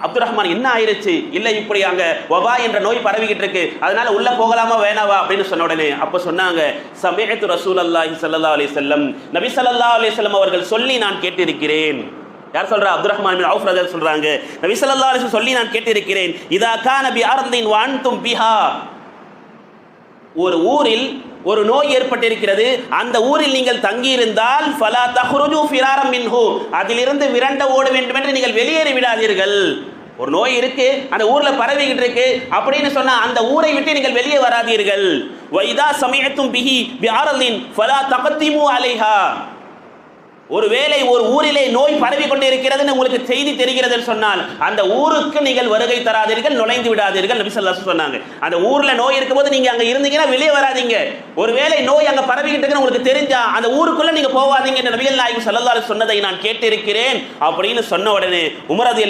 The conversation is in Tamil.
அப்துல் ரஹ்மான் என்ன ஆயிருச்சு? இல்லை இப்படி அங்க வபா என்ற நோய் பரவிக்கிட்டு இருக்கு, அதனால உள்ள போகலாமா வேணாவா அப்படின்னு சொன்ன உடனே அப்ப சொன்னாங்க, சமீஅத்து ரசூலுல்லாஹி ஸல்லல்லாஹு அலைஹி வஸல்லம், நபி ஸல்லல்லாஹு அலைஹி வஸல்லம் அவர்கள் சொல்லி நான் கேட்டிருக்கிறேன். யார் சொல்றா? அப்துல் ரஹ்மான் பின் அவுஃப் ரலியல்லாஹு சொல்றாங்க, நபி ஸல்லல்லாஹு அலைஹி வஸல்லம் சொல்லி நான் கேட்டிருக்கிறேன், இதா கான பி அர்தின் வ அன்தும் பிஹா, ஒரு ஊரில் ஒரு நோய் ஏற்பட்டிருக்கிறது, அந்த ஊரில் நீங்கள் தங்கி இருந்தால் ஃபலா தஹ்ருஜு ஃபிராரம் மின்ஹு, அதிலிருந்து விரண்ட ஓட வேண்டும் என்று நீங்கள் வெளியேறி விடாதீர்கள். ஒரு நோய் இருக்கு, அந்த ஊர்ல பரவிக்கிட்டு இருக்கு அப்படின்னு சொன்னா அந்த ஊரை விட்டு நீங்கள் வெளியே வராதீர்கள். வைதா சமயத்தும் பிஹி பிஆரலின் ஃபலா தகத்திமு அலைஹா, ஒருவேளை ஒரு ஊரிலே நோய் பரவி கொண்டு இருக்கிறதுன்னு உங்களுக்கு செய்தி தெரிகிறது சொன்னால் அந்த ஊருக்கு நீங்கள் வருகை தராதீர்கள், நுழைந்து விடாதீர்கள். நபி ஸல்லல்லாஹு அலைஹி வஸல்லம் சொன்னாங்க, அந்த ஊர்ல நோய் இருக்கும்போது நீங்க அங்க இருந்தீங்கன்னா வெளியே வராதீங்க. ஒருவேளை நோய் அங்க பரவிக்கிட்டு இருக்குன்னு உங்களுக்கு தெரிஞ்சா அந்த ஊருக்குள்ள நீங்க போவாதீங்க என்று நபிகள் நாயகம் ஸல்லல்லாஹு அலைஹி வஸல்லம் சொன்னதை நான் கேட்டிருக்கிறேன் அப்படின்னு சொன்ன உடனே உமர் ரலியல்லாஹு